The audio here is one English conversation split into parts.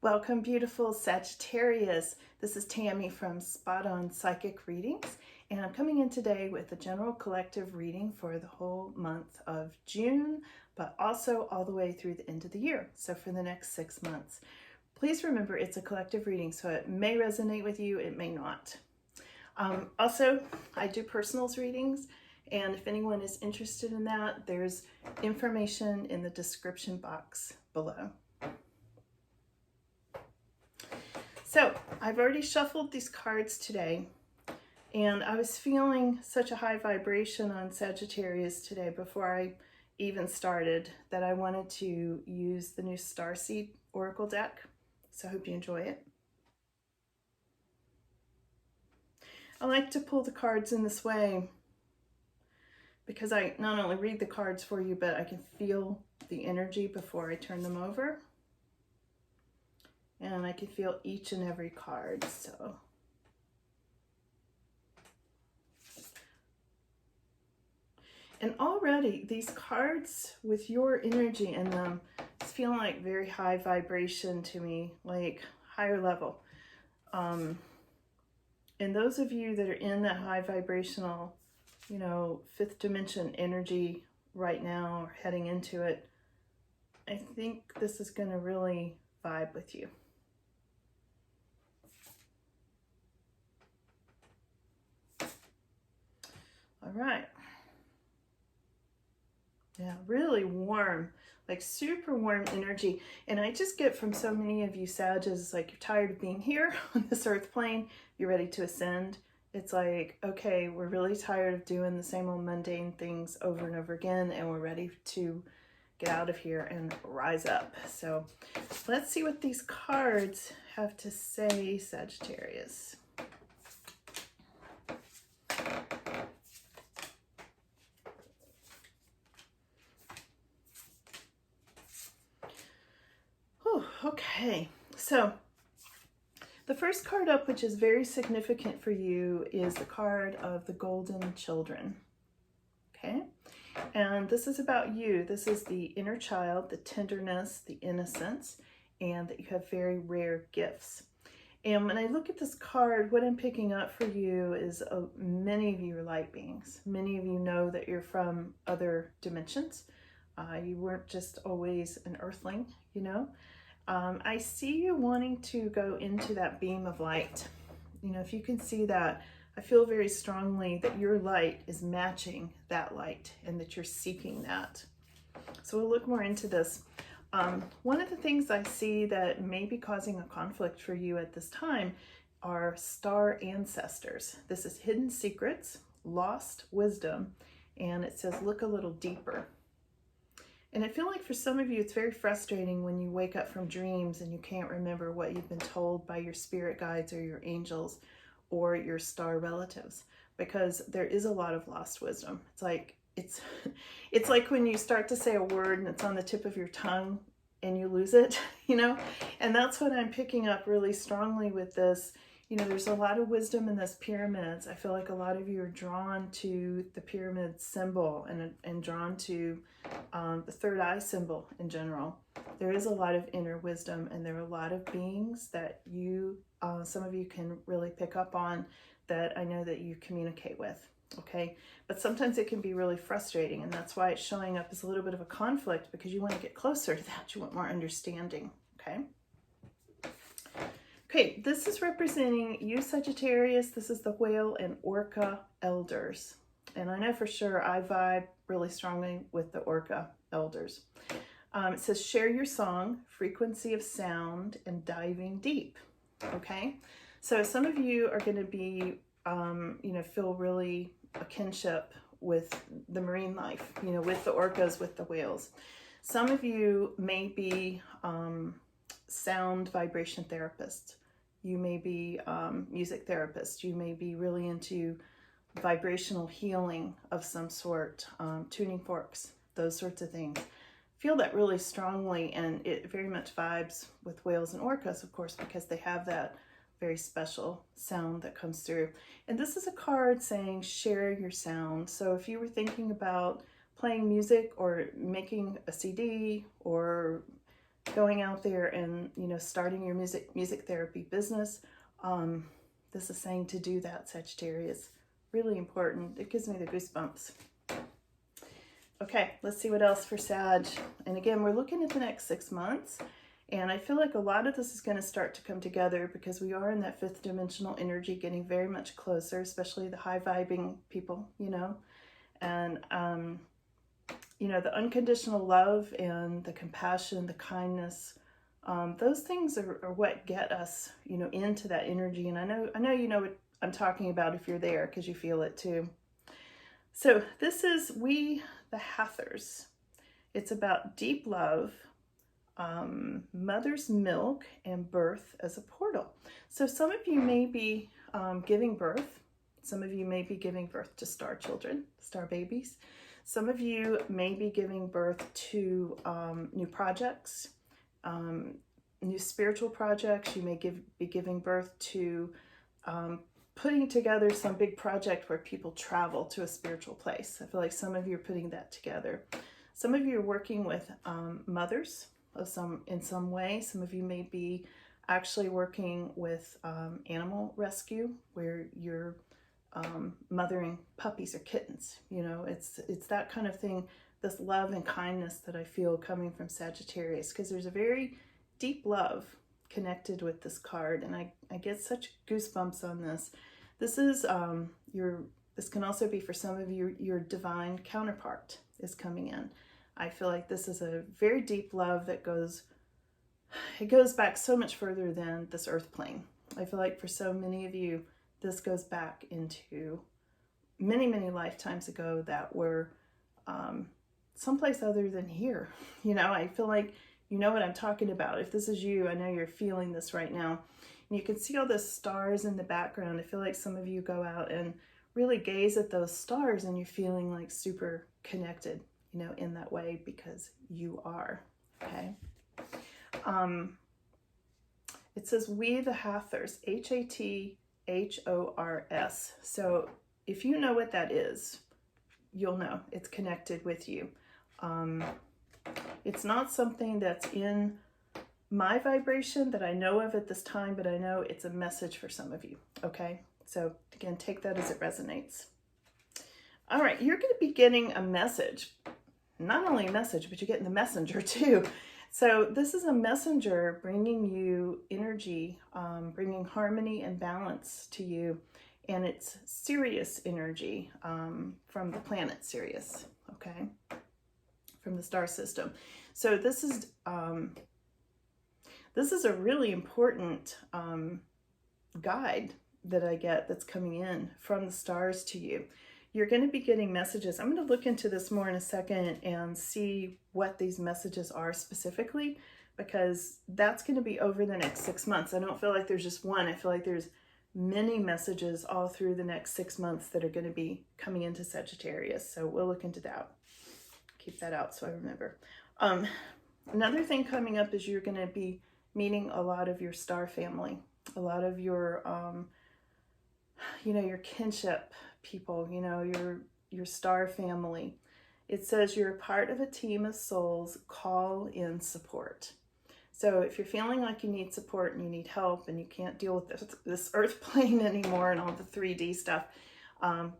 Welcome, beautiful Sagittarius. This is Tammy from Spot On Psychic Readings, and I'm coming in today with a general collective reading for the whole month of June, but also all the way through the end of the year, so for the next 6 months. Please remember it's a collective reading, so it may resonate with you, it may not. Also, I do personals readings, and if anyone is interested in that, there's information in the description box below. So I've already shuffled these cards today, and I was feeling such a high vibration on Sagittarius today before I even started that I wanted to use the new Starseed Oracle deck. So I hope you enjoy it. I like to pull the cards in this way because I not only read the cards for you, but I can feel the energy before I turn them over. And I can feel each and every card, so. And already these cards with your energy in them, it's feeling like very high vibration to me, like higher level. And those of you that are in that high vibrational, fifth dimension energy right now or heading into it, I think this is going to really vibe with you. All right. Yeah, really warm, like super warm energy. And I just get from so many of you Sages, like you're tired of being here on this earth plane, you're ready to ascend. It's like, okay, we're really tired of doing the same old mundane things over and over again, and we're ready to get out of here and rise up. So let's see what these cards have to say, Sagittarius. Okay, so the first card up, which is very significant for you, is the card of the Golden Children. Okay, and this is about you. This is the inner child, the tenderness, the innocence, and that you have very rare gifts. And when I look at this card, what I'm picking up for you is many of you are light beings. Many of you know that you're from other dimensions. You weren't just always an earthling, I see you wanting to go into that beam of light. If you can see that, I feel very strongly that your light is matching that light and that you're seeking that. So we'll look more into this. One of the things I see that may be causing a conflict for you at this time are star ancestors. This is hidden secrets, lost wisdom, and it says look a little deeper. And I feel like for some of you, it's very frustrating when you wake up from dreams and you can't remember what you've been told by your spirit guides or your angels or your star relatives, because there is a lot of lost wisdom. It's like when you start to say a word and it's on the tip of your tongue and you lose it, and that's what I'm picking up really strongly with this. There's a lot of wisdom in this pyramids. I feel like a lot of you are drawn to the pyramid symbol and drawn to the third eye symbol in general. There is a lot of inner wisdom, and there are a lot of beings that some of you can really pick up on that I know that you communicate with, okay? But sometimes it can be really frustrating, and that's why it's showing up as a little bit of a conflict, because you want to get closer to that. You want more understanding, okay? Okay, this is representing you, Sagittarius. This is the Whale and Orca elders. And I know for sure I vibe really strongly with the Orca elders. It says, share your song, frequency of sound, and diving deep. Okay, so some of you are going to be, feel really a kinship with the marine life, with the orcas, with the whales. Some of you may be sound vibration therapists. You may be music therapists. You may be really into vibrational healing of some sort, tuning forks, those sorts of things. Feel that really strongly, and it very much vibes with whales and orcas, of course, because they have that very special sound that comes through. And this is a card saying share your sound. So if you were thinking about playing music or making a CD or going out there and, you know, starting your music therapy business. This is saying to do that, Sagittarius. Really important. It gives me the goosebumps. Okay, let's see what else for Sag. And again, we're looking at the next 6 months. And I feel like a lot of this is going to start to come together because we are in that 5th dimensional energy, getting very much closer, especially the high vibing people, you know. And, you know, the unconditional love and the compassion, the kindness, those things are what get us, you know, into that energy. And I know you know what I'm talking about if you're there, because you feel it too. So this is We the Hathors. It's about deep love, mother's milk, and birth as a portal. So some of you may be giving birth. Some of you may be giving birth to star children, star babies. Some of you may be giving birth to new projects, new spiritual projects. You may be giving birth to putting together some big project where people travel to a spiritual place. I feel like some of you are putting that together. Some of you are working with mothers in some way. Some of you may be actually working with animal rescue, where you're mothering puppies or kittens. You know, it's that kind of thing, this love and kindness that I feel coming from Sagittarius, because there's a very deep love connected with this card, and I get such goosebumps on this. This is this can also be for some of you, your divine counterpart is coming in. I feel like this is a very deep love that goes back so much further than this earth plane. I feel like for so many of you, this goes back into many, many lifetimes ago that were someplace other than here. You know, I feel like you know what I'm talking about. If this is you, I know you're feeling this right now. And you can see all the stars in the background. I feel like some of you go out and really gaze at those stars and you're feeling like super connected, you know, in that way, because you are, okay? It says We the Hathors, Hathors. So if you know what that is, you'll know it's connected with you. It's not something that's in my vibration that I know of at this time, but I know it's a message for some of you, okay? So again, take that as it resonates. All right, you're going to be getting a message. Not only a message, but you're getting the messenger too. So this is a messenger bringing you energy, bringing harmony and balance to you. And it's Sirius energy from the planet Sirius, okay? From the star system. So this is a really important guide that I get that's coming in from the stars to you. You're going to be getting messages. I'm going to look into this more in a second and see what these messages are specifically, because that's going to be over the next 6 months. I don't feel like there's just one. I feel like there's many messages all through the next 6 months that are going to be coming into Sagittarius. So we'll look into that. Keep that out so I remember. Another thing coming up is you're going to be meeting a lot of your star family, a lot of your, you know, your kinship people, you know, your star family. It says you're a part of a team of souls. Call in support. So if you're feeling like you need support and you need help and you can't deal with this earth plane anymore and all the 3D stuff,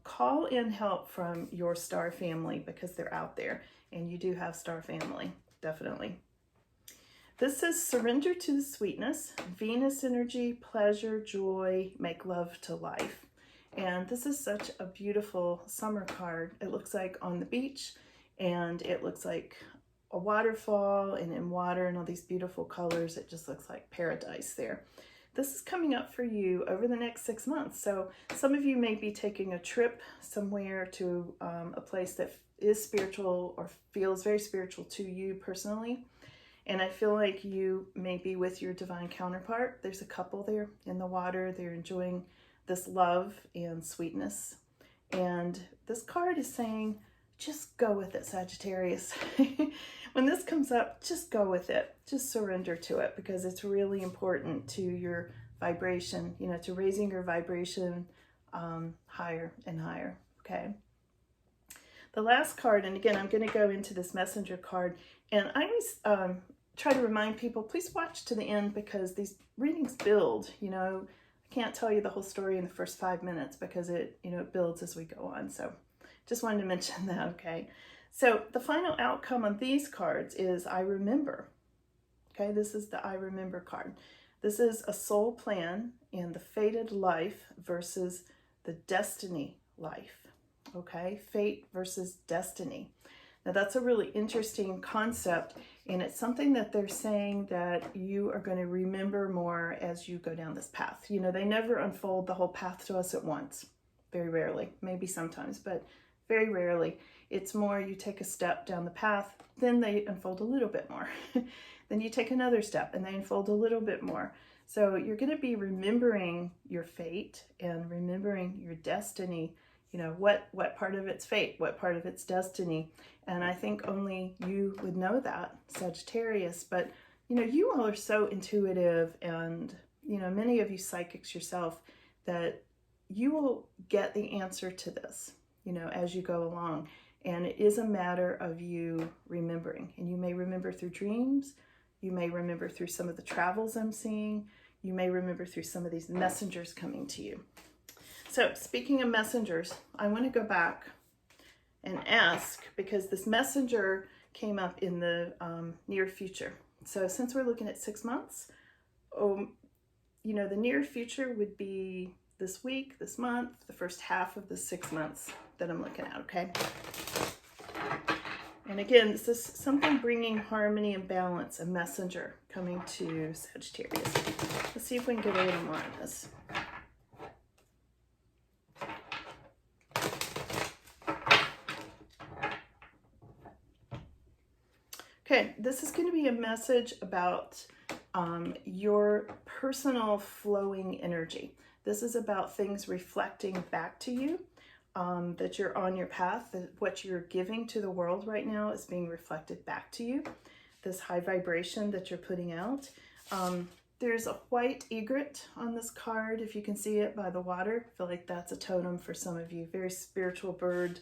call in help from your star family, because they're out there, and you do have star family, definitely. This says surrender to the sweetness, Venus energy, pleasure, joy, make love to life. And this is such a beautiful summer card. It looks like on the beach, and it looks like a waterfall and in water and all these beautiful colors. It just looks like paradise there. This is coming up for you over the next 6 months. So some of you may be taking a trip somewhere to a place that is spiritual or feels very spiritual to you personally. And I feel like you may be with your divine counterpart. There's a couple there in the water. They're enjoying this love and sweetness. And this card is saying, just go with it, Sagittarius. When this comes up, just go with it. Just surrender to it, because it's really important to your vibration, you know, to raising your vibration higher and higher, okay? The last card, and again, I'm going to go into this messenger card, and I always try to remind people, please watch to the end, because these readings build. I can't tell you the whole story in the first 5 minutes because it builds as we go on. So just wanted to mention that, okay? So the final outcome on these cards is I remember. Okay, this is the I remember card. This is a soul plan and the fated life versus the destiny life. Okay, fate versus destiny. Now that's a really interesting concept, and it's something that they're saying that you are going to remember more as you go down this path. They never unfold the whole path to us at once. Very rarely, maybe sometimes, but very rarely. It's more you take a step down the path, then they unfold a little bit more. Then you take another step and they unfold a little bit more. So you're going to be remembering your fate and remembering your destiny. What part of it's fate, what part of it's destiny. And I think only you would know that, Sagittarius. But, you all are so intuitive, and, many of you psychics yourself, that you will get the answer to this, as you go along. And it is a matter of you remembering. And you may remember through dreams. You may remember through some of the travels I'm seeing. You may remember through some of these messengers coming to you. So speaking of messengers, I want to go back and ask, because this messenger came up in the near future. So since we're looking at 6 months, the near future would be this week, this month, the first half of the 6 months that I'm looking at, okay? And again, this is something bringing harmony and balance, a messenger coming to Sagittarius. Let's see if we can get a little more on this. Okay, this is going to be a message about your personal flowing energy. This is about things reflecting back to you. That you're on your path, that what you're giving to the world right now is being reflected back to you. This high vibration that you're putting out. There's a white egret on this card, if you can see it by the water. I feel like that's a totem for some of you. Very spiritual bird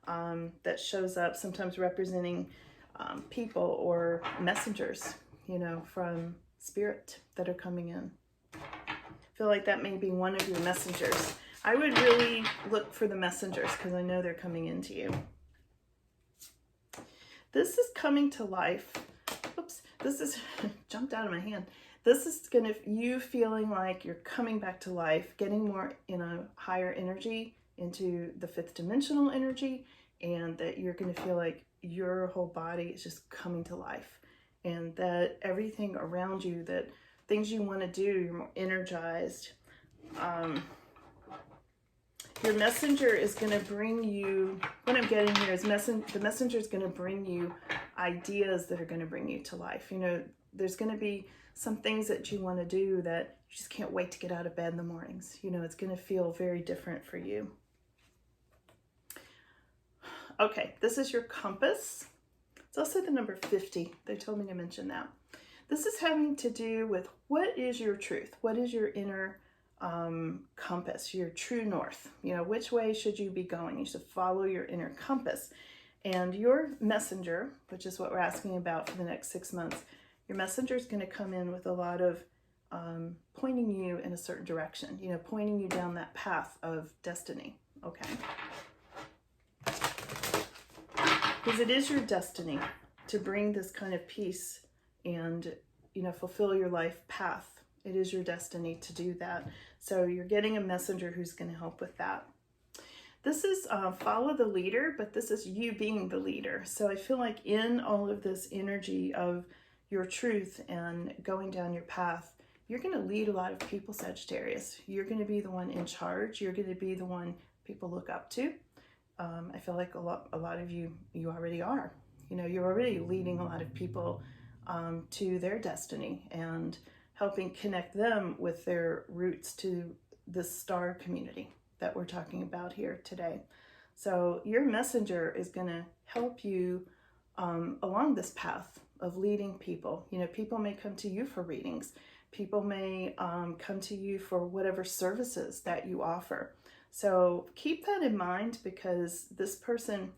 that shows up, sometimes representing people or messengers, from spirit that are coming in. I feel like that may be one of your messengers. I would really look for the messengers because I know they're coming into you. This is coming to life. Oops, this is jumped out of my hand. This is you feeling like you're coming back to life, getting more in a higher energy, into the 5th dimensional energy, and that you're going to feel like your whole body is just coming to life, and that everything around you, that things you want to do, you're more energized. Your messenger is going to bring you, what I'm getting here is the messenger is going to bring you ideas that are going to bring you to life. There's going to be some things that you want to do that you just can't wait to get out of bed in the mornings. It's going to feel very different for you. Okay, this is your compass. It's also the number 50. They told me to mention that. This is having to do with what is your truth? What is your inner compass, your true north? Which way should you be going? You should follow your inner compass. And your messenger, which is what we're asking about for the next 6 months, your messenger is going to come in with a lot of pointing you in a certain direction, pointing you down that path of destiny, okay? Because it is your destiny to bring this kind of peace and, fulfill your life path. It is your destiny to do that. So you're getting a messenger who's going to help with that. This is follow the leader, but this is you being the leader. So I feel like in all of this energy of your truth and going down your path, you're going to lead a lot of people, Sagittarius. You're going to be the one in charge. You're going to be the one people look up to. I feel like a lot of you already are. You're already leading a lot of people to their destiny and helping connect them with their roots to the star community that we're talking about here today. So your messenger is going to help you along this path of leading people. People may come to you for readings. People may come to you for whatever services that you offer. So keep that in mind, because this person,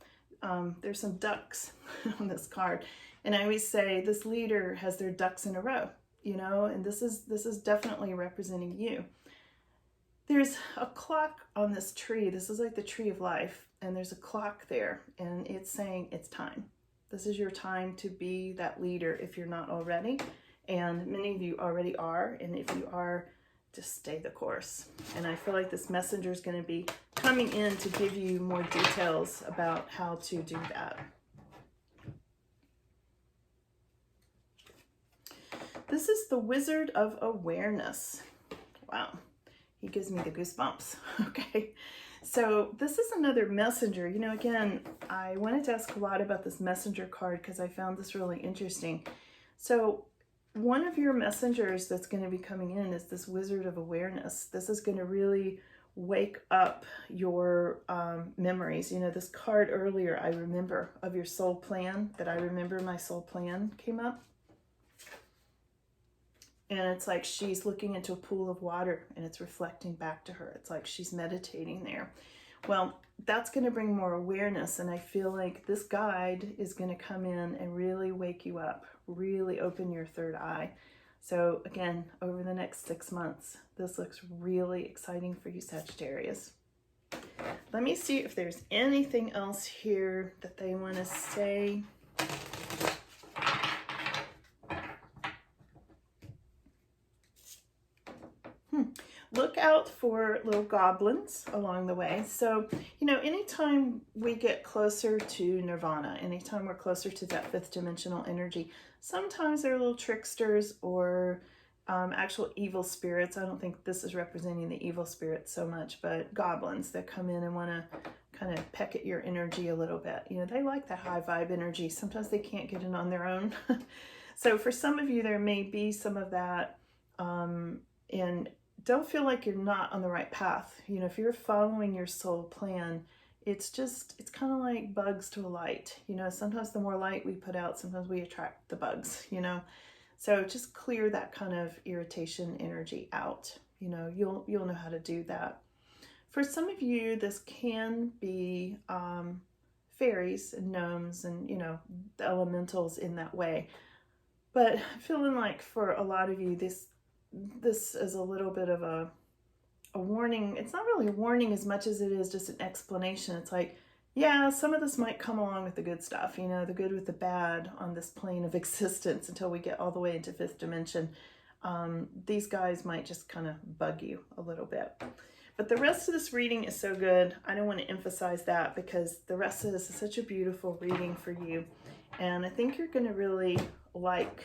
there's some ducks on this card, And I always say this leader has their ducks in a row, you know, and this is definitely representing you. There's a clock on this tree. This is like the tree of life, and there's a clock there, and it's saying it's time. This is your time to be that leader if you're not already, and many of you already are, and if you are, just stay the course. And I feel like this messenger is going to be coming in to give you more details about how to do that. This is the Wizard of Awareness. Wow, he gives me the goosebumps. Okay, so this is another messenger. You know, again, I wanted to ask a lot about this messenger card because I found this really interesting. So one of your messengers that's going to be coming in is this Wizard of Awareness. This is going to really wake up your memories. You know, this card earlier, I remember, of your soul plan, that I remember my soul plan came up. And it's like she's looking into a pool of water and it's reflecting back to her. It's like she's meditating there. Well, that's going to bring more awareness. And I feel like this guide is going to come in and really wake you up, really open your third eye. So again, over the next 6 months, this looks really exciting for you, Sagittarius. Let me see if there's anything else here that they want to say. Look out for little goblins along the way. So, you know, anytime we get closer to nirvana, anytime we're closer to that fifth dimensional energy, sometimes they're little tricksters or actual evil spirits. I don't think this is representing the evil spirits so much, but goblins that come in and want to kind of peck at your energy a little bit. You know, they like that high vibe energy. Sometimes they can't get it on their own. So for some of you, there may be some of that in don't feel like you're not on the right path. You know, if you're following your soul plan, it's kind of like bugs to a light. You know, sometimes the more light we put out, sometimes we attract the bugs, you know. So just clear that kind of irritation energy out. You know, you'll know how to do that. For some of you, this can be fairies and gnomes and, you know, the elementals in that way. But feeling like for a lot of you, this is a little bit of a warning. It's not really a warning as much as it is just an explanation. It's like, yeah, some of this might come along with the good stuff, you know, the good with the bad on this plane of existence until we get all the way into fifth dimension. These guys might just kind of bug you a little bit. But the rest of this reading is so good. I don't want to emphasize that because the rest of this is such a beautiful reading for you. And I think you're going to really like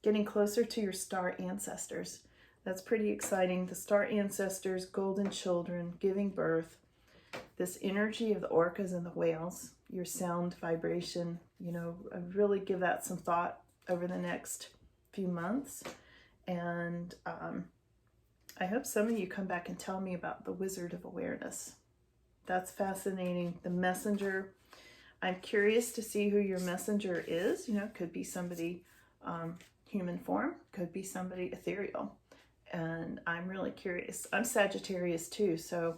getting closer to your star ancestors. That's pretty exciting. The star ancestors, golden children, giving birth, this energy of the orcas and the whales, your sound vibration, you know, really give that some thought over the next few months. And I hope some of you come back and tell me about the Wizard of Awareness. That's fascinating. The messenger. I'm curious to see who your messenger is. You know, it could be somebody human form, could be somebody ethereal, and I'm really curious. I'm Sagittarius too, so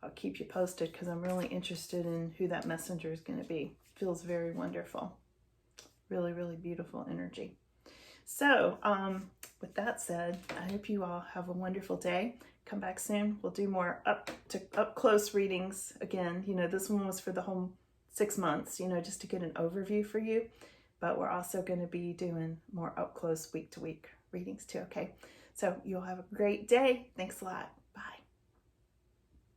I'll keep you posted because I'm really interested in who that messenger is going to be. Feels very wonderful. Really, really beautiful energy. So with that said, I hope you all have a wonderful day. Come back soon. We'll do more up close readings again. You know, this one was for the whole 6 months, you know, just to get an overview for you. But we're also going to be doing more up close week to week readings too, okay? So you'll have a great day. Thanks a lot.